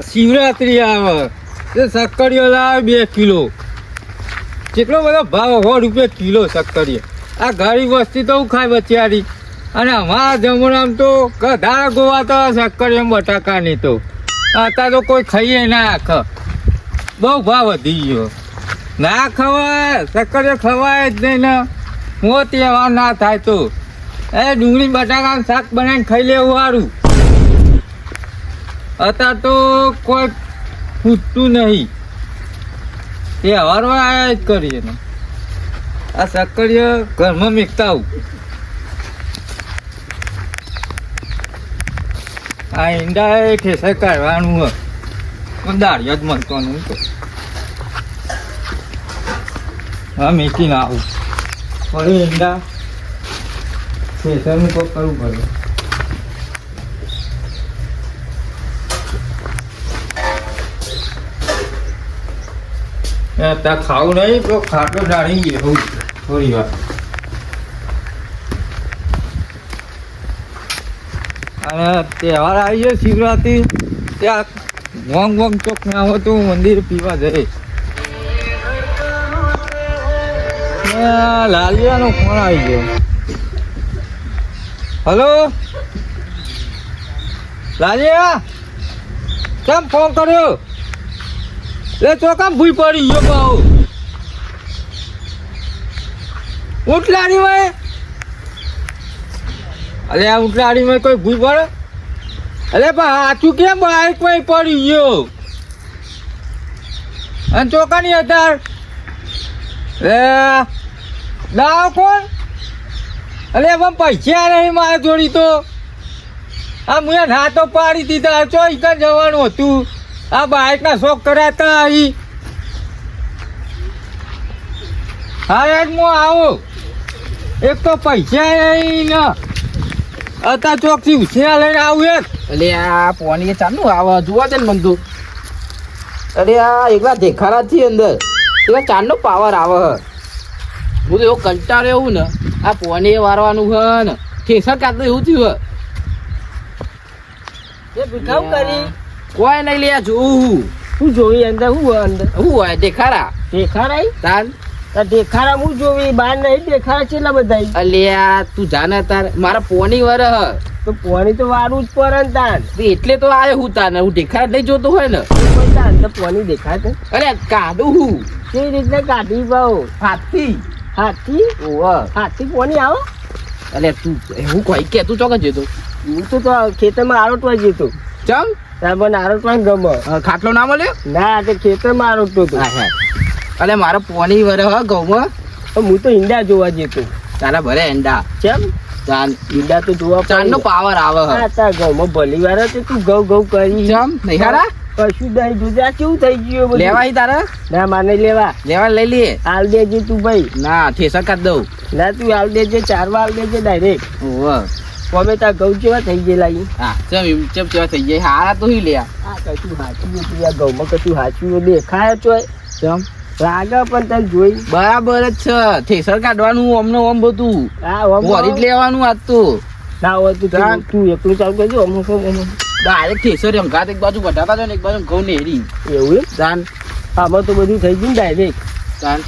શિવરાત્રી આવે તે શક્કરીઓ લાવે 2 કિલો. કેટલો બધો ભાવ, 100 રૂપિયા કિલો શક્કરીઓ. આ ગરીબ વસ્તી તો હું ખાય બચારી. અને અમારા જમણામ તો ગધા ગોવા તો શક્કરીઓ બટાકાની તો અત્યારે તો કોઈ ખાઈએ ના આખ. બહુ ભાવ વધી ગયો. ના ખવાય શક્કરીઓ, ખવાય જ નહીં ને. મોત એવા ના થાય તો ડુંગળી બટાકાનું શાક બનાવીને ખાઈ લેવું સારું. અત્યારે તો કોઈ પૂછતું નહીં. એ હવારમાં આયા જ કરીએ ને. આ શક્કરીઓ ઘરમાં મેકતા આવું. આ ઈંડા એ ઠેસર કાઢવાનું હોય પણ દાળિયા જ મળતો નહીં તો હા મેકીને આવું. ફરી ઈંડા ઠેસરનું કોક કરવું પડે. ત્યાં ખાવું નહીં તો ખાટો ડાળી ગયો થોડી વાર. અને તહેવાર આવી ગયો શિવરાત્રી. ત્યાં વોંગ વોંગ ચોક ના હોય તો મંદિર પીવા જાય. લાલિયાનો ફોન આવી ગયો. હલો લાલિયા, કેમ ફોન કર્યો? લે ચોકામ ભૂઈ પડી ગયો ભાવ. ઉટલાડી માં અલે આ ઉટલાડી માં કોઈ ભૂઈ પડે? અલે પણ હાથું કેમ બાઈક માં પડી ગયો? અને ચોકાની હતા દાવ કોણ? અલે એમાં પૈસા નહીં મારે જોડી તો. આ મુએ ના તો પાડી દીધા. ચોઈ કાં જવાનું હતું? આ બાઈક ના શોખ કરાતા અહીં. હા યાર હું આવું. એક તો પૈસા નહીં ને અત્યારે ચોક થી ઉછેરા લઈને આવું. એક એટલે આ પોની ચાલુ આવે જોવા છે ને મને. અરે આ એકલા દેખાડા થી અંદર એકલા ચાંદનો પાવર આવે. હું તો એવો કંટાળો એવું ને આ પોની વારવાનું હ ને ઠેસર કાઢતું એવું થયું. ભીખાવ કરી કોઈ નહીં લે જોવું. શું જોવી અંદર? શું અંદર શું હોય દેખાડા? દેખાડાય તાન દેખાડા હું જોવી બહાર નહીં દેખાડા છેલ્લા બધા. અલ્યા તું જાને તાર મારા પોની વર તો પોની તો વારું જ પડે ને તાન. એટલે તો આવ્યો હું તાને. હું દેખાડ નહીં જોતો હોય ને તાન તો પોની દેખાશે. અરે કાઢું હું કેવી રીતના કાઢી પાઉ? હાથથી. હાથી? ઓહ હાથી પોની આવે? અલે તું હું કોઈ કે તું ચોકન જતો? હું તો ખેતરમાં આરોટવા જતો. ચમ મને આરોટવા ગમે. ખાટલો ના મળ્યો? ના તે ખેતરમાં આરોટતો હતો. અલે મારો પોની વરે હ ઘઉંમાં. હું તો ઈંડા જોવા જતો. તારા ભરે ઈંડા? કેમ? ચાંદ ઈંડા તો જોવા ચાંદનો પાવર આવે હ. તાર ઘઉંમાં ભલી વાર તું ઘઉં ઘઉં કરી. ચમ નહીં હારા? કશું નહીં જોજે. આ કેવું થઈ ગયું બધું? લેવાય તારે? ના માને લેવા. લેવા લઈ લઈએ. હાલ દેજે તું ભાઈ. ના ઠેસર કાઢ દઉં. ના તું હાલ દેજે. ચારવા હાલ દેજે ડાયરેક્ટ. ઓહ કોમે તાર ઘઉં જેવા થઈ ગયેલા. હા ચમ ચમ કેવા થઈ જાય હારા તો લી લ્યા. આ કશું હાચું તું આ ઘઉંમાં કશું હાચું દેખાય ચોય. ચમ લાગે પણ તને જોઈ બરાબર જ છે. ઠેસર કાઢવાનું અમને ઓમ બધું હા વરી જ લેવાનું આજ તો. ના હોય તું એકલું ચાલુ કરજો. અમુક ડાયરેક્ટ ઠેસર એમ ઘાત એક બાજુ બટાકા છે ને એક બાજુ ઘઉં નેરી. એવું એમ? જાન આમાં તો બધું થઈ ગયું ડાયરેક્ટ. જાન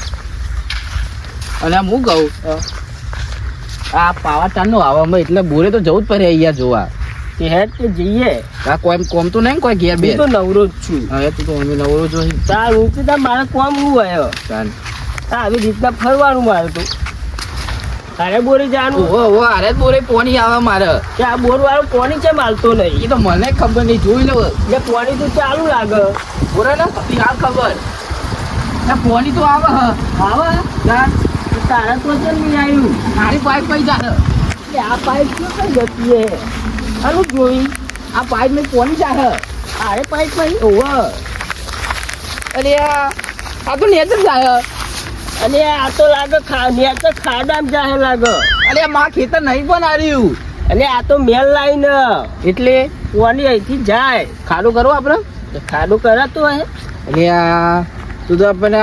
અને હું કહું આ પાવા ચાંદનો આવવામાં એટલે બોરે તો જવું જ પડે અહીંયા જોવા. કે હેડ કે જઈએ. આ કોઈ કોમ તો નહીં કોઈ ઘેર બે હું તો નવરો જ છું. હવે તું તો અમે નવરો જોઈ. તાર હું તો મારે કોમ હું આવ્યો. જાન આવી રીતના ફરવાનું મારે તો. તારે બોરી જવાનું. ઓહો અરે બોરે પોની આવે મારે. કે આ બોર વાળું પોણી છે માલતો નહીં. એ તો મને ખબર નહીં જોઈ લો. એટલે પોણી તો ચાલુ લાગે. બોરે ને હાલ ખબર પોની તો આવે હ. આવે તારા તો છે નહીં આવ્યું. મારી પાઇપ પૈ જા. આ પાઇપ શું કઈ જતી હે? હાલું જોઈ આ પાઇપ ને પોની જા. અરે પાઇપ ભાઈ ઓવર. અરે આ તો નેચર જાય. અને આ તો લાગે નેચર ખાડામાં જાય લાગે. અરે માં ખેતર નહીં બનાવ્યું. અને આ તો મેલ લાઈન એટલે પોની અહીંથી જાય. ખાડું કરવું આપડે? ખાડું કરાતું હે. અરે આ તું તો આપણને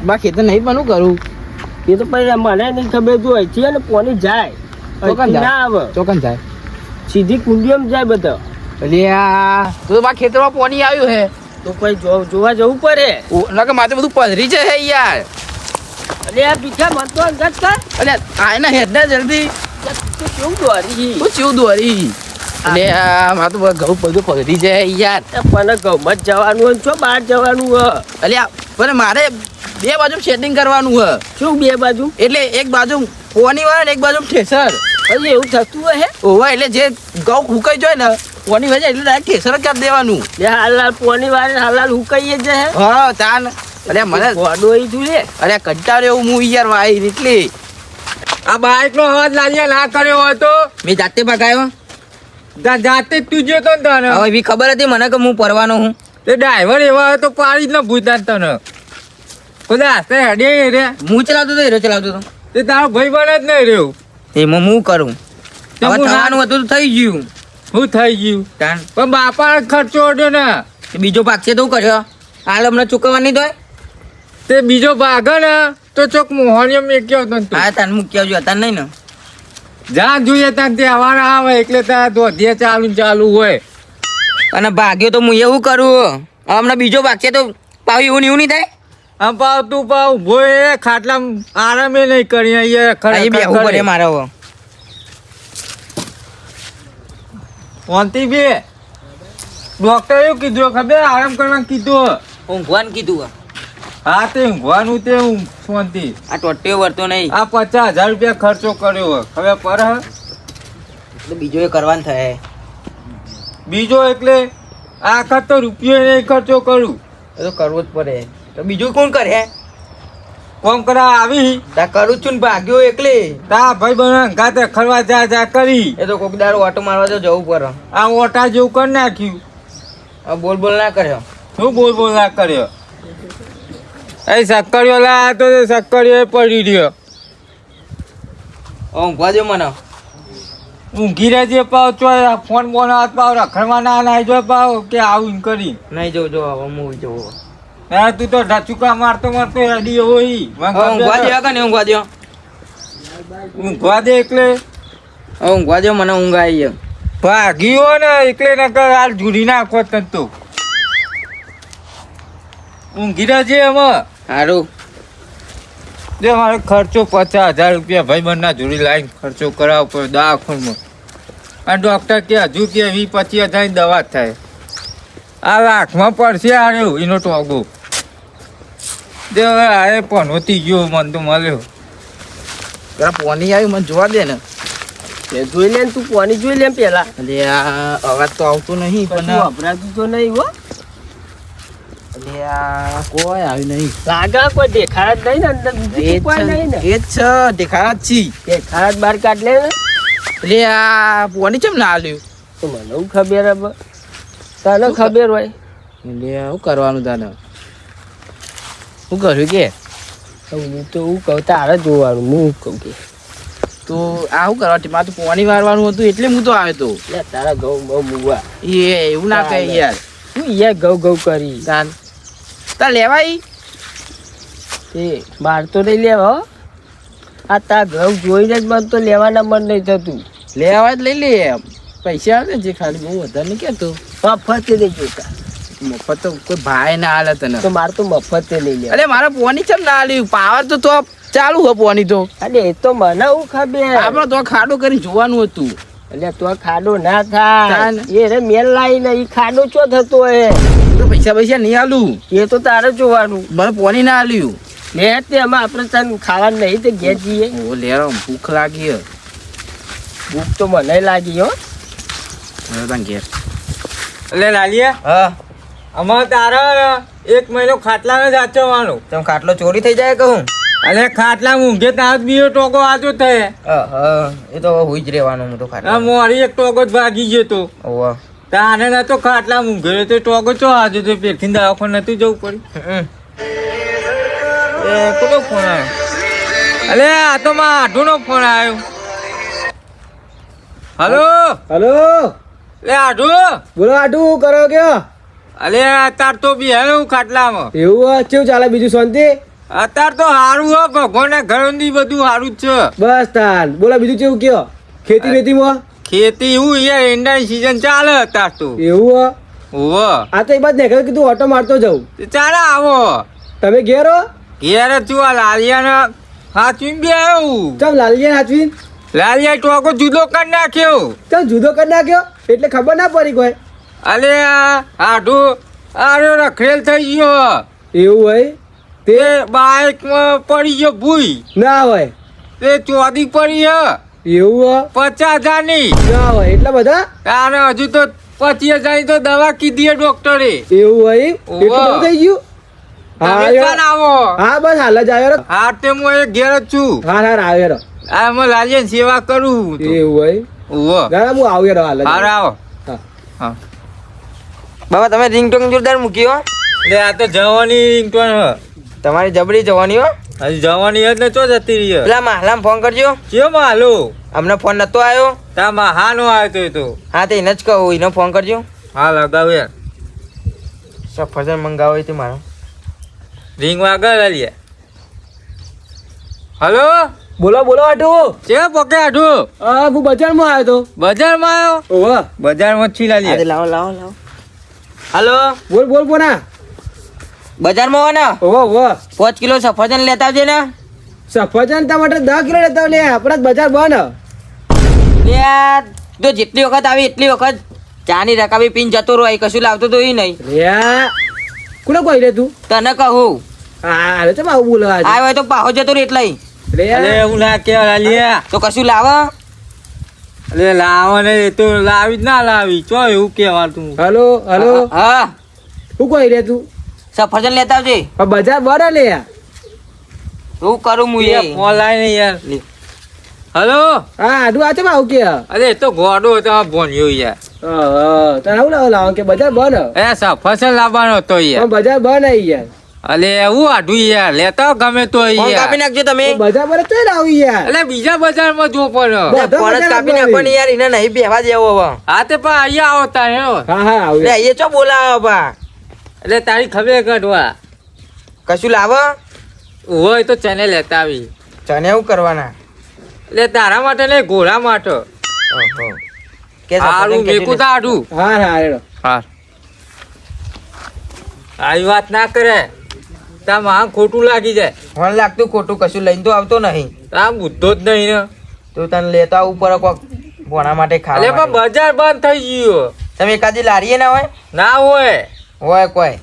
બા ખેતર નહીં બનવું કરું. એ તો પછી મને નહીં ખબર. જો અહીંથી ને પોની જાય ચોકન ના આવે. ચોકન જાય સીધી કુંડીઓમાં જાય બધા. એટલે આ તો મારા ખેતરમાં પાણી આવ્યું હે તો કોઈ જોવા જવું પડે. ના કે માથે બધું પધરી છે હે યાર. અલે આ પીછા મત તો અંગત કર. અલે આય ના હેડ ને જલ્દી. તું કેવું દોરી હું ચેવું દોરી. એટલે આ મારે તો ઘઉં બધું પધરી છે યાર. પણ ગમત જવાનું હોય છો બહાર જવાનું હ. અલ્યા પણ મારે બે બાજુ સેટિંગ કરવાનું હ. શું બે બાજુ? એટલે એક બાજુ પોની વાળા ને એક બાજુ ઠેસર. હજી એવું થતું હે? ઓવા એટલે જે ઘઉં ફૂંકાઈ જાય ને પોની વજે એટલે ડાયરેક્ટ ઠેસર જ કરી દેવાનું. લે હાલ પોની વાળે હાલ હુકાઈએ જ હે. હા તાન. અરે મને ગોડો ઈ તું લે. અરે કંટાળો એવું હું યાર વાઈ એટલે આ બાઈક નો અવાજ લાલિયા ના કર્યો હોય તો મેં જાતે ભગાયો. જાતે જ તું જોતો ને તને. હવે એવી ખબર હતી મને કે હું પરવાનો હું. તે ડ્રાઈવર એવા હોય તો પાડી જ ન ભૂતા તને બધા હાથે હડે રે. હું ચલાવતો હતો હીરો ચલાવતો હતો. તે તારો ભાઈ બને જ નહીં રહ્યો. એમાં હું કરું. તે હવે હું ના- થવાનું હતું તો થઈ ગયું. શું થઈ ગયું તાન પણ બાપા ખર્ચો ઓઢ્યો ને. બીજો ભાગ છે તો હું કર્યો હાલ હમણાં ચૂકવવા નહીં તો તે બીજો ભાગ ને તો ચોક મોહણીઓ મેક્યો હતો ને તું. હા તાન મૂકી આવજો હતા નહીં ને. જ્યાં જોઈએ ત્યાં તે હવાના આવે એટલે ત્યાં ધોધીએ ચાલુ હોય. અને ભાગ્યો તો હું એવું કરું હમણાં બીજો ભાગ છે તો પાવ એવું ને એવું નહીં થાય. આમ પાવ તું પાવ ઉભો એ ખાટલામાં આરામે નહીં કરી અહીંયા અહીં બેહવું પડે ખરેખર મારે હવે. શાંતિ બે ડોક્ટરે એવું કીધું ખબર આરામ કરવાનું કીધું. ઊંઘવાનું કીધું. હા તે ઊંઘવાનું તે ઊંઘ શાંતિ. આ ટોટીઓ વળતો નહીં આ 50,000 રૂપિયા ખર્ચો કર્યો હોય હવે પર હે? એટલે બીજો એ કરવાનું થાય. બીજો એટલે આખા તો રૂપિયો નહીં ખર્ચો કરું. એ તો કરવું જ પડે. તો બીજું કોણ કરે? કોમ કરા આવી તા કરું જ છું ને ભાગ્યો એકલે. તા ભાઈ બહેન ગાતે ખરવા જા કરી. એ તો કોક દાડો ઓટો મારવા તો જવું પડે. આ ઓટા જેવું કરી નાખ્યું. આ બોલ બોલ ના કર્યો. શું બોલ ના કર્યો? એ સક્કરિયો લાયા તો સક્કરિયો પડી રહ્યો. ઊંઘવા દે મને. ઊંઘી રહેજે પાવ ચો ફોન બોન હાથ પાવ રખડવા ના નાઈ જો પાવ કે આવું કરી. નહીં જોઉં જો હવે હું જોઉં. હા તું તો ઢચુકા મારતો રેડી હોય. ઊંઘવા દે કે નહીં ઊંઘવા દે. ઊંઘવા દે એટલે ઊંઘવા દે મને ઊંઘ આવી છે. ભાગ્યો ને એટલે ને હાલ જુડી નાખો તને તો. ઊંઘી રહેજે એમાં. સારું. જે મારે ખર્ચો 50,000 રૂપિયા ભાઈ બંધના જોડી લાઈન ખર્ચો કરાવવો પડે દવાખાનામાં. આ ડૉક્ટર કે હજુ કે 20-25,000 ની દવા થાય. આ લાખમાં પડશે આર્યો એનો ટોગો. જે હવે આ પનોતી ગયો મન તો મળ્યો. પેલા પોની આવી મને જોવા દે ને. તે જોઈ લે ને તું પોની જોઈ લે પેલા. એટલે આ અવાજ તો આવતો નહીં પણ પણ અપરાધી તો નહીં હો. એટલે આ કોઈ આવ્યું નહીં. લાગે કોઈ દેખાય જ નહીં ને અંદર બીજું કોઈ નહીં ને. એ જ છે દેખાડા જ છી. દેખાય જ બહાર કાઢ લે ને. એટલે આ પોની કેમ ના આલ્યું? તો મને હું ખબર હવે તને ખબર હોય. એટલે શું કરવાનું તને? શું કર્યું કે? હું તો હું કહું તારે જોવાનું હું કહું કે તો આ શું કરવા મારે તો પોની વારવાનું હતું એટલે હું તો આવ્યો તો. લે તારા ઘઉં બહુ મુવા એ એવું ના કહે યાર. હું યાર ઘઉં ઘઉં કરી તાન તાર લેવાય એ બાર તો નહીં લેવા હો. આ તાર ઘઉં જોઈને જ મને તો લેવાના મન નહીં થતું. લેવાય જ લઈ લે. પૈસા આવે જે ખાલી બહુ વધારે નહીં કહેતો. મફત નહીં જોતા મફત તો કોઈ ભાઈ ના હાલે તને. તો મારે તો મફત નહીં લેવા. અરે મારે પોની ચમ ના આલ્યું? પાવર તો ચાલુ હોય પોની તો. અરે એ તો મને હું ખબર. આપણે તો ખાડો કરી જોવાનું હતું. એટલે તો ખાડો ના થાય તાન. એ રે મેલ લાવીને એ ખાડો ચો થતો હે. તો પૈસા નહીં આલું. એ તો તારે જોવાનું. મને પોની ના આલ્યું. લે તે એમાં આપણે તને ખાવાનું નહીં તે ઘેર જઈએ. ઓ લેરો ભૂખ લાગી હે. ભૂખ તો મને લાગી હો. તને ઘેર. એટલે લાલિયા હા અમારે તારા 1 મહિનો ખાટલાને જ સાચવવાનો. તમે ખાટલો ચોરી થઈ જાય કહું. અને ખાટલા ઊંઘે ત્યાં જ બીજો ટોકો આજો થાય. એ તો હવે હુઈ જ રહેવાનું હું તો આ ખાટલા. મોરી એક ટોકો જ ભાગી ગયો તો. ઓવા તાને નતો ખાટલા ઊંઘે તો ટોકો ચો આજો તો પેટથી દવાખાને નતું જવું પડ્યું. એ કોનો ફોન આવ્યો? અલે આ તો માં આઢુનો ફોન આવ્યો. હલો હલો લે આઢુ. બોલો આટું કરો કયો. અલે અત્યાર તો બી હું ખાટલામાં. એવું કેવું ચાલે બીજું શાંતિ? અત્યાર તો સારું હો ભગવાનના ઘર બધું સારું જ છે. બસ તાન બોલો બીજું કેવું કયો. ખેતી બેતીમાં ખેતી એવું યાર એંડાની સીઝન ચાલે અત્યાર તો એવું હો? ઓવ આ તો એ બાદ નીકળ્યો કીધું ઓટો મારતો જાઉં. ચાલે આવો તમે ઘેર હો? ઘેર જ છું. આ લાલિયાને હાચવીને બે આવ્યું. ચમ લાલજીને હાચવીને? લાલિયા ટોકો જુદો કરી નાખ્યો. ચમ જુદો કરી નાખ્યો એટલે ખબર ના પડી કોઈ. અલે આ આઢું આરો રખડેલ થઈ ગયો. એવું હોય તે બાઇકમાં પડી ગયો ભૂઈ. ના હોય? તે ચોદી પડી હે એવું હો? 50,000ની. ના હોય એટલા બધા? અને હજુ તો 25,000ની તો દવા કીધી હે ડોક્ટરે. એવું હોય ઓહો. એટલું બધું થઈ ગયું? હા તમે આવ્યો. ચાલ આવો. હા બસ હાલ જ આવ્યો રો. હા તે હું એ ઘેર જ છું. હા હા આવ્યો રો. આ હું લાલિયાની સેવા કરું. એવું હોય? ઓહો. ના હું આવ્યો રો હાલ જ. હાર આવો. હા. હા. બાબા તમે રિંગટોન જોરદાર મૂકી હો. એટલે આ તો જવાની રિંગટોન હે. તમારી જબરી જવાની હો. હજી જવાની જ ને ચો જતી રહી હે. પેલા માહલામાં ફોન કરજો. ચિયો હાલો. અમને ફોન નતો આવ્યો. તા મહાનો આવ્યો તો. હા તો એને જ કહું એનો ફોન કરજો. હા લગાવ યાર. સફરજન મંગાવો હોય તો મારો. રિંગ વાગે લાલિયા. હલો. બોલો બોલો આટુ. છે પોકે આઢું. હા હું બજારમાં આવ્યો તો. બજારમાં આવ્યો. ઓહો. બજારમાં છી હા, તે લાલિયા. લાવો લાવો લાવો. હાલો બોલ બોલ બોના. બજારમાં હો ને ઓહો ઓહો. 5 કિલો સફરજન લેતા આવજે ને. સફરજન ટમાટર 10 કિલો લેતા લે આપણા બજાર બંધ. લે આ તો જેટલી વખત આવી એટલી વખત ચાની રકાબી પીન જતો રહો કશું લાવતો તો એ નહીં. રે કોને કોઈ લે તું? તને કહું હા રે ચમ આવું બોલો આજે. આવ્યો તો પાહો જતો રહે એટલે રે અલે એવું ના કે લાલિયા. તો કશું લાવે. અલે લાવો ને એ તો લાવી જ ના લાવી. ચો એવું કહેવાતું. હલો હલો હા શું કોઈ રે તું? સફરજન લેતા આવજે. આ બજાર બંધ લે યાર. હું કરું હું એ ફોન લાઈને યાર. લે. હલો. હા આડું આ ચમ આવું કે? અરે એ તો ગોડો હતો આ ભોન્યો યાર. હા તને આવું લાવો કે બજાર બંધ? એ સફરજન લાવવાનો હતો યાર. પણ બજાર બંધ આવી યાર. અલે એવું આઢું યાર. લેતા આવો ગમે તો ફોન યાર. કાપી નાખજો તમે. બજાર બંધ તો આવી યાર. એટલે બીજા બજારમાં જો પણ. બધા ફોન જ બજાર કાપી બંધ. નાખવાની યાર એને નહીં બેહવા દેવો હવે. હા તે પણ અહીંયા આવો તારે હો. હા હા આવું લે એ ચો બોલાવે બા એટલે તારી ખબર કાઢવા કશું લાવે. હોય તો ચને લેતા આવી. તને એવું કરવાના. એટલે તારા માટે ને ઘોડા માટે. ઓહો. કે સારું સફરજન મેકું તો આઢું. હા હા હેડો. હા આવી વાત ના કરે. તા માં ખોટું લાગી જાય. મને લાગતું ખોટું કશું લઈને તો આવતો નહીં. તા બુદ્ધો જ નહીં ને. તો તને લેતા આવું પડે કોક ભોણા માટે એટલે ખાવા પણ માટે. બજાર બંધ થઈ ગયો. તમે એકાદી લારીએ ના હોય ના હોય હોય કોઈ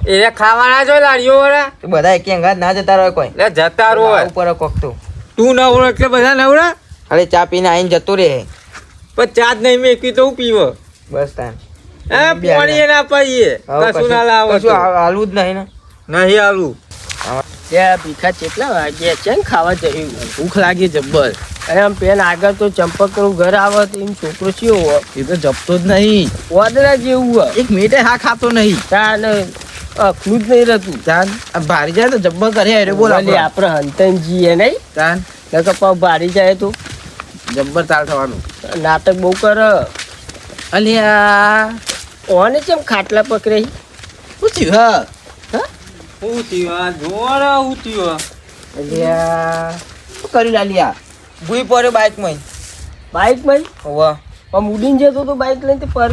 એ ખાવાના જો લાડીઓ વાળા. તો બધા એક અંગાત ના જતા રહે કોઈ. એટલે જતા રહો. આવું પડે કોક તો. તું નવરો એટલે બધા નવરા. ખાલી ચા પીને આવીને જતો રહે. પણ ચા જ નહીં મેકવી તો હું પીવો. બસ તાન પાણી ના પાઈએ. હવે કશું ના લાવો કશું હાલવું જ નહીં ને. નહીં આવું. ત્યાં ભીખા કેટલા વાગ્યા છે ને ખાવા જઈ ભૂખ લાગી જબ્બર. અને આમ પેન આગળ તો ચંપકનું ઘર આવે તો એમ છોકરો ચિયો હોય એ તો જપતો જ નહીં. વાદળા જેવું હોય. એક મિનિટે હા ખાતો નહીં. તાન અખલું જ નહીં રહેતું. તાન આ ભારી જાય તો જબ્બર કરે અરે બોલ બોલે આપણે હંતનજી નહીં તાન નકર પાવ ભારી જાય તો જબ્બર તાલ થવાનું. નાટક બહુ કરે. અલ્યા ઓને ચમ ખાટલા પકડે શું થયું હા? હું થયું જોરા હું થયું. અલ્યા શું કર્યું લાલિયા? ભૂઈ પડ્યો બાઇકમાં બાઈક માં હોવા. આમ ઉડીને જતો તો બાઈક લઈને તે પર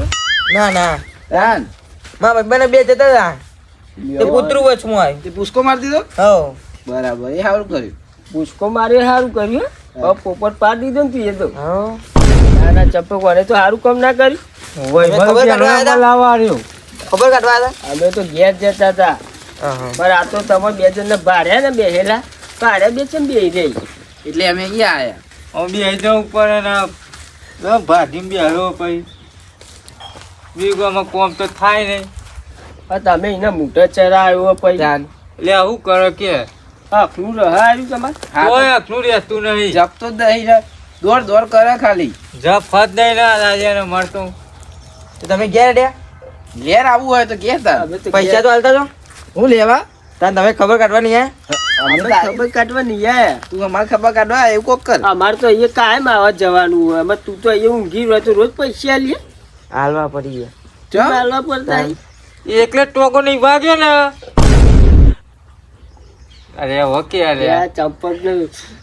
ના ના તાન મારા ભાઈ બે જતા હતા તે કૂતરું વચમાં આવ્યું. તે પુષ્કો મારી દીધો? હો બરાબર એ સારું કર્યું. પુષ્કો મારે સારું કર્યું હે. હવે પોપટ પાડી દીધો ને તું એ તો હો. ના ના ચંપક વાળે તો સારું કામ ના કર્યું. ખબર કાઢવા આવ્યા હતા? લાવવા રહ્યો. ખબર કાઢવા હતા. અમે તો ઘેર જતા હતા હા. પણ આ તો તમે બે જણ ભાડ્યા ને બેહેલા ભાડ્યા બે ચમ બે રહી. એટલે અમે અહીંયા આયા. હું બી આવી જાઉં ઉપર અને ભાજી બી હાલો પછી વીઘામાં કોમ તો થાય નહીં. પણ તમે એના મોટા ચરાયો પછી તાન એટલે આવું કરે કે આખલું રહાયું તમારે. કોઈ અખનું રહેતું નહીં. જપતો જ નહીં ને. દોડ દોડ કરે ખાલી. જપ ફત નહીં ના રાજાને મળતું. તો તમે ઘેર રહ્યા ઘેર આવવું હોય તો ઘેર તાર. અમે તો પૈસા તો હાલતા છો. હું લેવા? તાન તમે ખબર કાઢવાની હે. અમે ખબર કાઢવાની યાર. તું અમારે ખબર કાઢવા એવું કોક કર. અમારે તો અહીંયા કાયમ આવવા જવાનું હોય. અમે તું તો અહીંયા ઊંઘી રહ્યો તો રોજ પૈસા લે હાલવા પડી ગયા. ચમ? હાલવા પડતા. એકલે ટોકો નહીં વાગ્યો ને અરે ઓકે અરે આ ચંપક ને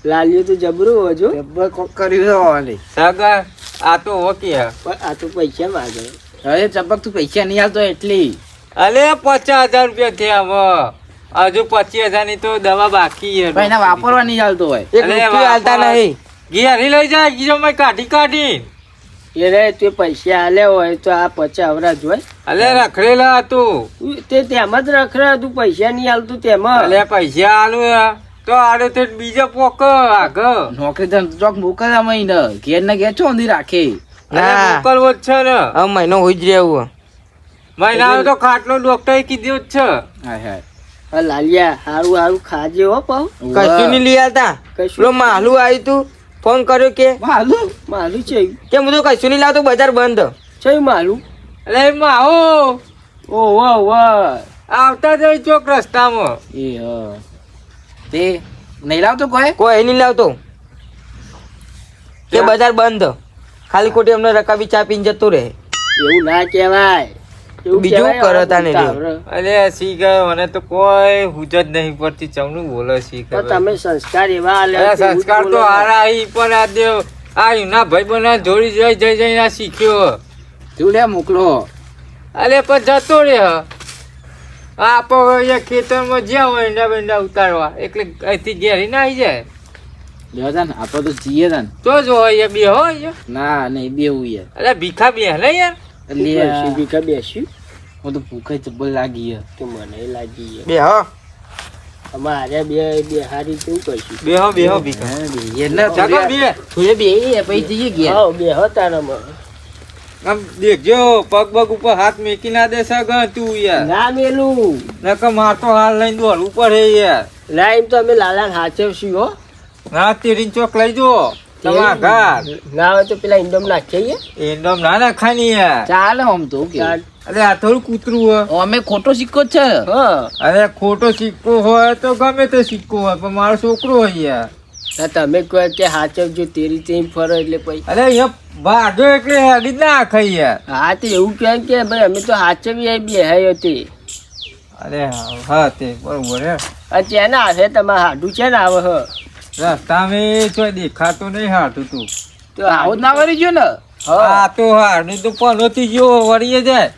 લાલ્યું તો જબરું હજુ જબ્બર કોક કર્યું છે ઓલે. સગા આ તો ઓકે પણ આ તો પૈસા માંગે હવે ચંપક તું પૈસા નહીં આલતો એટલી. અલે 50,000 રૂપિયા થયા હવે હજુ 25,000 ની તો દવા બાકી છે પણ એના વાપરવા નહીં આલતો હોય. એક અરે રૂપિયો હાલતા વાપરવા. નહીં. ઘેરી લઈ જાય ગીરો માં કાઢી એ રે તે પૈસા આલ્યા હોય તો આ 50 અવરા જોય અલે રખડેલા હતું તે તેમાં જ રખડે તું પૈસા નહીં આલતું તેમાં અલે પૈસા આલુ તો આડે તે બીજા પોક આગળ નોકરી તો ચોક મોકલવામાં ને ઘેર ને ઘેર છો નહીં રાખે. અલે ના. મોકલવો જ છે ને હવે મહિનો હોઈ જ રહ્યો. મહિના તો ખાટલો ડોક્ટરે કીધું જ છે હાય હાય. આ લાલિયા હારું હારું ખાજે હો પાવ કશું નહીં લઈ આવતા. કશું પેલો માલું આવ્યું તું, ફોન કર્યો કે હાલું. માલું છે હું તો કશું નહીં લાવતો, બજાર બંધ. છે માલું અલે એમાં આવો ઓ વાહ વાહ આવતા જઈ ચોક રસ્તામાં એ તે નહીં લાવતો કોઈ. કોઈ નહીં લાવતો કે બજાર બંધ. ખાલી ખોટી અમને રકાબી ચા પીને જતો રહે. એવું ના કહેવાય એવું બીજું કહેવાય કરો આ તાને લ્યો. ઉતાવળ. અલે શી ગયો મને તો કોઈ હુજ જ નહીં પડતી ચમનું બોલે શી પણ ખબર. તમે સંસ્કાર એવા અરે આલ્યા કે સંસ્કાર એવું તો બોલો. હારા ઈ પણ આ દેવ આ યુના ભાઈ બના જોડી જઈને આ શીખ્યો તું લે મોકલો. અલે પણ જતો રે આપણે ખેતરમાં જ્યાં હોય ઈંડા બેંડા ઉતારવા એટલે અહીંથી ઘેરી ના આવી જાય લેવા તા ને આપણે તો જીએ તા ને. તો જ હોય બે હોય ના નહીં બેવું યાર. અલે ભીખા બે ને યાર બેસી બીકા બેસી હું તો ભૂખે જબ્બર લાગી યાર. તો મને લાગી બે હા અમારે બે હારી કેવું કરશું બેહો ભીખા એટલે ચાલો બે થોડે બે પછી જઈએ ઘેર. હા બે હતા ને આમ દેખજો પગ પગ ઉપર હાથ મેકી ના દે સગા તું યાર ના મેલું નકર મારતો હાલ લઈને દોડવું પડે યાર ના એમ તો અમે લાલા હાચવશું હો ના તેરી ચોક લઈ જો તમારા ઘર ના હોય તો પેલા ઇન્ડોમ નાખીએ એંડમ ના નાખાની યાર ચાલે આમ તો કે ચાલ. અરે આ થોડું કૂતરું હોય અમે ખોટો સિક્કો જ છે. હા અરે ખોટો સિક્કો હોય તો ગમે તે સિક્કો હોય પણ મારો છોકરો હોય યાર ના તમે કહો કે હાચવજો તે રીતે એમ ફરો એટલે પછી અરે અહીંયા ભાગો એટલે હેડી જ ના ખાઈ યાર હા તે એવું કહે કે ભાઈ અમે તો હાચવી આવી બેહાઈ હતી અરે હા તે બરોબર હે અત્યારે આવે તમારે હાડું છે ને આવે હ રસ્તામાં ચોય દેખાતો નહીં હાટું તું તો આવું જ ના કરી ગયો ને. આ તો હાડું તો પનોતી ગયો વળીએ જાય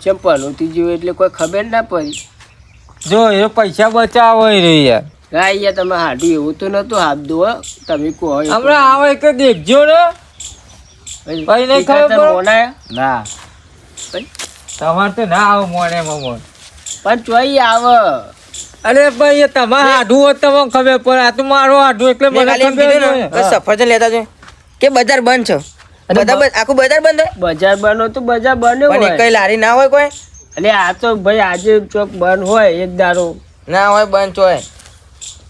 ચંપલ જેવું એટલે કોઈ ખબર ના પડી જો એ પૈસા બચાવો રહી યાર હા યાર તમે હાડું એવું તો નતું હાબદું હો તમે કહો હમણાં આવે કે દેખજો ને ભાઈ નહીં ખબર પડે? મોના ના તમારે તો ના આવો મોને મોન પણ ચોઈ આવે અરે ભાઈ એ તમારે હાડું હોત તમને ખબર પડે આ તો મારો હાડું એટલે મેં મને ખાલી એમ ખબર કીધું ને નહીં. કે સફરજન લેતા જો કે બજાર બંધ છે. બધા આખું બજાર બંધ હોય બજાર બનો તો બજાર બન્યો પણ હોય એક લારી ના હોય કોઈ. એટલે આ તો ભાઈ આજે ચોક બંધ હોય એક દારો ના હોય બંધ હોય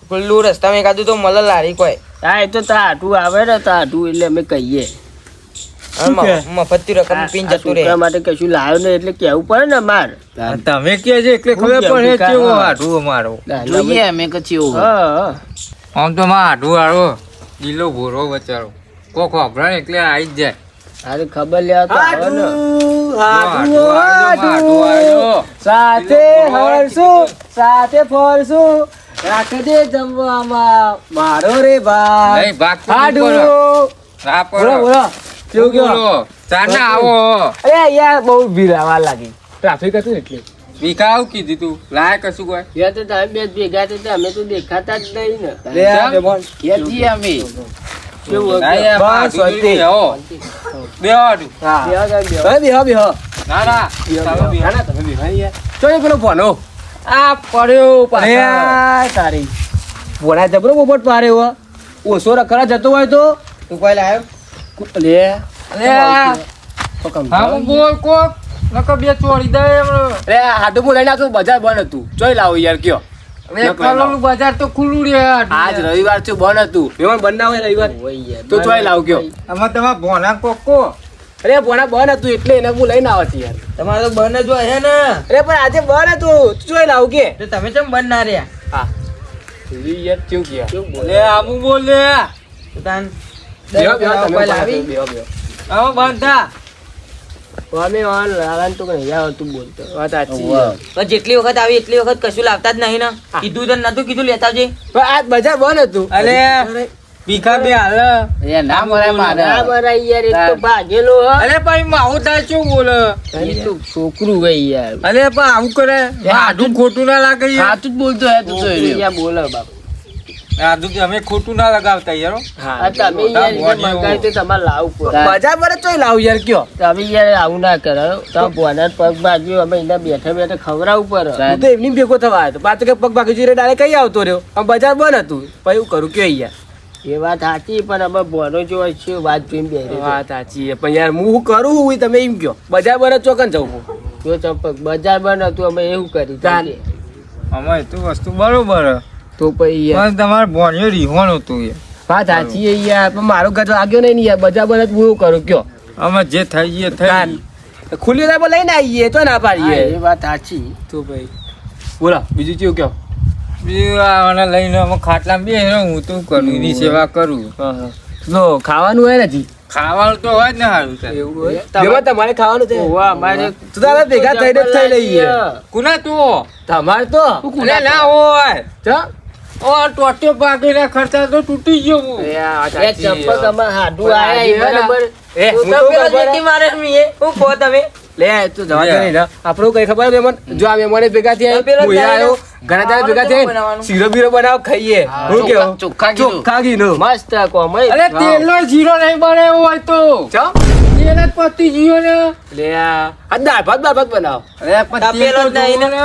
ખુલ્લું રસ્તામાં એકાદું તો મળે લારી કોઈ. હા એ તો તાટું આવે ને તાટું એટલે અમે કહીએ અને મફતની રકમ પીને આ જતું રહે. છોકરા માટે કશું લાવ્યો ને એટલે કેવું પડે ને માર તમે કે છે એટલે ખબર હું પડે કેવું કેવો હા. હાડું અમારો જોઈએ અમે કચ્છી એવું. હા આમ તો માં હાડું વાળો ગીલો ભોરો બચારો કોક વાપરા એટલે આવી જ જાય અરે ખબર લેવા તો આવે ને હાડું વાળો સાથે હરશું સાથે ફરશું રાખજે જમવામાં મારો રે ભાઈ નહીં, ભાગ તો હાડું ના બોલો બોલો કેવું કેવું બોલો ચાના આવો અરે યાર બહુ ભીડ આવવા લાગી ટ્રાફિક હતું એટલે વિકા આવું કીધું તું લાય કશું કોઈ યાર તો તમે બે ભેગા થતા અમે તો દેખાતા જ નહીં ને ઘેર જઈએ અમે. કેવું ના યાર, માં હાડું જોઈ લે, હો. બે હાડું. ના ના પેલો ભણો આ પડ્યો તારી ભોળા જબરો પોપટ પારે ઓછો રખડા જતો હોય તો તું કોઈ લાયો લે અલે આ હા બોલ કોક નકર બે ચોરી દે હમણાં. અરે હાડું હું લઈને આવતો બજાર બંધ હતું ચોઈ લાવો યાર કયો અરે કલોલનું બજાર તો ખુલ્લું રે આજ રવિવાર છે બંધ હતું મેં બંધ ના હોય રવિવાર તો ચોઈ લાવ કયો આમાં તમારા ભોના કોકો અરે ભોણા બંધ હતું એટલે એને હું લઈને આવતી યાર તમારે તો બંધ જ હોય છે ને. અરે પણ આજે બંધ હતું ચોઈ લાવ કે તો તમે કેમ બંધ ના રહ્યા? હા યાર કેવું ગયા લે આમુ બોલ લે તો તાન બેહો બેહો તમે કોઈ લાવી? બેહો બેહો આવો બંધા અમે લાલાને તો નહીં આવતું બોલતો વાત સાચી છે. પણ જેટલી વખત આવી એટલી વખત કશું લાવતા જ નહીં ને કીધું તો નતું કીધું લેતા આવજે. પણ આ બજાર બંધ હતું. અરે ભીખા બે હાલ એ ના મળે મારે ના મરાય યાર, એક તો ભાગેલો હ. અરે ભાઈ માવું થાય શું બોલે એ તો છોકરું ગઈ યાર. અરે પણ આવું કરે આધું ખોટું ના લાગે યાર. સાચું જ બોલતો હે તું તો એ રહ્યો. યાર બોલો બાપ. આધું અમે ખોટું ના લગાવતા યાર હો. આ તમે યાર એને મંગાવી તો તમારે લાવવું પડે. બજાર પર ચોય લાવ યાર કયો તમે યાર આવું ના કરો. તમે ભોના પગ બાજુ અમે એના બેઠા બેઠા ખવડાવવું પડે. હું તો એમની ભેગો થવા આવ્યો પાછો કે પગ ભાગી જઈને ડાયરેક્ટ કઈ આવતો રહ્યો આમ બજાર બંધ હતું પછી હું કરું કયો યાર એ વાત સાચી, પણ અમે ભોનો જો છે વાત જોઈને બેસી વાત સાચી છે પણ યાર હું કરું હું તમે એમ કયો બજાર બંધ ચોકન જવું જો ચંપક બજાર બંધ હતું અમે એવું કરી ચાલે. અમે તો વસ્તુ બરોબર હે. તો પછી યાર પણ તમારે ભણ્યો રીહોણ હતું યાર. વાત સાચી છે યાર પણ મારો ગજ લાગ્યો નહીં ને યાર બજાર બંધ હું એવું કરું કયો અમે જે થઈ ગયે થઈ. ખુલ્લી રાહ લઈને આવીએ તો ના હા, પાડીએ એ વાત સાચી. તો ભાઈ બોલો બીજું કેવું કયો બીજું આને લઈને અમે ખાટલામાં બેહ્યો હું તો કરું એની સેવા કરું. લો ખાવાનું હોય નથી ખાવાનું તો હોય જ ને સારું તારે. એવું હોય? બેમાં તમારે ખાવાનું છે ઓવા, અમારે તો તારે ભેગા થઈને જ થઈ લઈએ કુના તું તમારે તો અરે ના હોય ચા ઓ ટોટ્યો ભાગીને ખર્ચા તો તૂટી ગયો હું. એ ચંપક અમારે હાડું આયા એ બરાબર. એ હું તો તો પેલો ખબર જેટી મારે છે મીએ. હું કહો તમે લે તું જવા દે નહીં ને આપણું કઈ ખબર મહેમાન જો આ મહેમાને ભેગા થયા પેલો હું જાય આવ્યો ઘણા દાડા ભેગા થયા બનાવવાનું. શીરો બીરો બનાવ ખાઈએ હું કેવું ચોખ્ખા ઘીનું મસ્ત કોમય. અરે તેલનો જીરો નહીં બને એવું હોય તો ચા તેલ જ પતી ગયો ને. લે આ દાળ ભાત બનાવ અરે પણ તેલ તપેલો તો જ નહીં જોવો ને.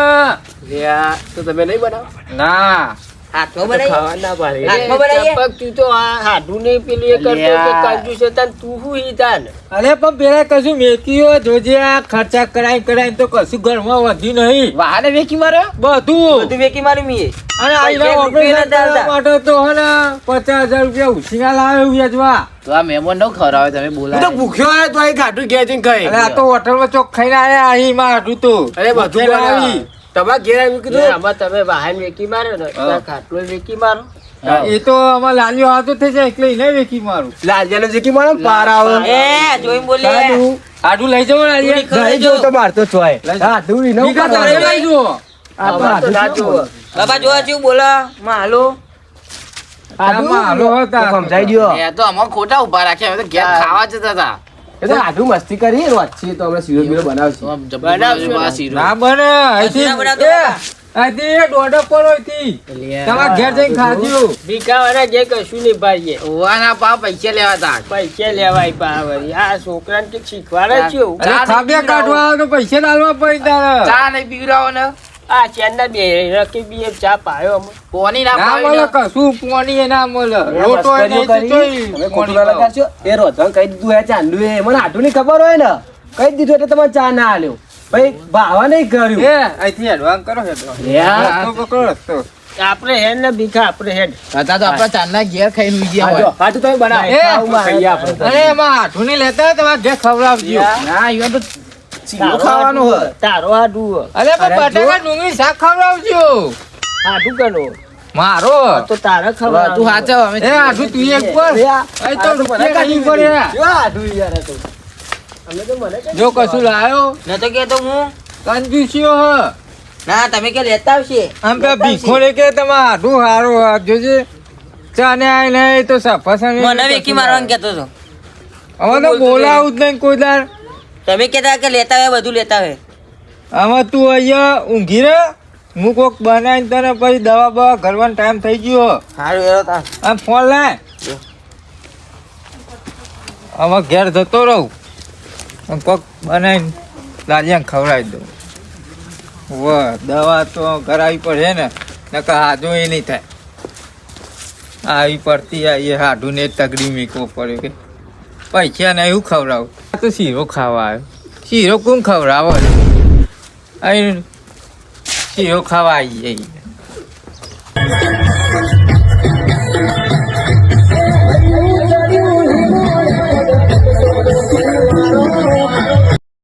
લે આ તો તમે નહીં બનાવ ના હાથમાં બનાવી ખાવા ના પાડે હાથમાં બનાવીએ? ચંપક તું તો આ હાડું ને પેલું એ કરતો કે કાજુ છે તાન તું હું ઈ તાન. અરે પણ પેલા કશું મેકીઓ જોજે આ ખર્ચા કરાઈ તો કશું ઘરમાં વધી નહીં વાહને વેકી માર્યો બધું. બધું વેકી મારી મીએ. અને પૈસા આઈના રૂપિયા ઓપરેશન ના કરવા માટે તો હે ને 50,000 રૂપિયા ઉછીના લાવ્યો વેચવા. તો આ મહેમાન નો ખવડાવે તમે બોલાય તો ભૂખ્યો આવે તો અહીં ગાંઠું ઘેર જઈને ખાઈ અરે આ તો હોટલમાં ચોક ખાઈને આયા અહીં માં હાટું તો અરે બધું ઘેર બનાવી આવી. તમારે ઘેર આવી ને કીધું આમાં તમે વાહન વેકી મારો ને ત્યાં ખાટલો વેકી મારો. એ તો અમાર લાલીઓ હાથો થઈ જાય એટલે એને વેકી મારું. લાલજાનો જે કી મારો પાર આવે એ જોઈને બોલીએ. સારું. હાટું લઈ જાઓ લાલીએ. લઈ નહીં જો તો મારતો ચોય લઈ હા દૂરી ન બીજા તારે લઈ જાઓ. અમારે તો ના જોવો. બાબા જોવા જેવું બોલા માં હાલો. આમાં હાલો હતા. સમજાઈ ગયો એ તો અમાર ખોટા ઉભા રાખ્યા અમે તો ઘેર ખાવા જતા હતા એ તો આધુ મસ્તી કરી વાતચીત તો અમે શીરો બીરો બનાવશું બનાવશું ને. શીરો ના બને અહીંથી ના બનાવતો એ, બાબા. અહીંથી દોઢો પર હોયથી. તમારા ઘેર જઈને ખાજો. ભીખાવાના જે કશું નહીં ભાઈએ. ઓવાના પા પૈસા લેવા તા પૈસા લેવાય પાવરી. આ છોકરાને કે શીખવાડે છે એવું. અરે ચા ખાબ્યા નહીં કાઢવા આવે તો પૈસા ડાલવા પડી તારે. ચા નહીં પીવડાવો ને આ ચેનના બે રકીબી ચા પાયો અમે. કોની ના ના પાવી મળે ને? કશું પોણી એ ના મળે લોટો એ નહીં તો તોય તમે ખોટું પોણી ના પાવ. લગાડશો એ રોધન કહી દીધું હે ચાંદુ એ મને આટલું ની ખબર હોય ને કહી દીધું એટલે તમારે ચા ના આલ્યો ભાઈ ભાવા નહીં કર્યું એ અહીંથી એડવાન્સ કરો એડવાન્સ. યા. રસ્તો પકડો રસ્તો. આપણે હેડ ને ભીખા આપણે હેડ. હતા તો આપણા ચાંદના ઘેર ખાઈને ઉઈ ગયા હા, જો, હોય હાચું તમે બનાવો એ, ખાવું ખાઈએ આપણે. અરે એમાં હાથું નહીં લેતા હોય તમારે ઘેર ખવડાવજો. ના ઈવન તો શીરો તારો ખાવાનું હાડું હોય હે. તારો હાડું હે. અરે પણ અરે બટાકા ડુંગળી શાક ખવડાવજો. હાડું કનો મારો તો તારે ખબર તું હાચવ અમે એ હાથું તું એક પર અહીં તો રૂપિયા નહીં પડે. જો આધુ યાર આ તો. અમે તો મને કઈ જો કશું લાયો ન તો કેતો હું. કંજૂસીઓ હ. ના તમે કે લેતા આવશે. આમ તો ભીખો ને કે તમારે હાથું હારું હાથ જોજે ચા ને આય ને તો સફાસન મને વેકી મારવાનું કેતો તો. હવે તો બોલાવું જ નહીં કોઈ દાર. તમે કહેતા કે લેતા આવે બધું લેતા આવે. આમાં તું અહીંયા ઊંઘી રે હું કોક બનાવીને તને પછી દવા બવા ઘરવાનો ટાઈમ થઈ ગયો. હારું એરો તા. આમ ફોન લાય આમાં ઘેર જતો રહું આમ કોક બનાવીને દાદિયાને ખવડાવી દઉં. દવા તો કરાવી પડે ને નકર હાજો એ નહીં થાય. આવી પડતી આ એ હાડું ને તગડી મીકવો પડ્યો કે પૈસા ને એવું ખવડાવું. આ તો શીરો ખાવા આવ્યો. શીરો કોણ ખવડાવો અહીં શીરો ખાવા આવી જાય.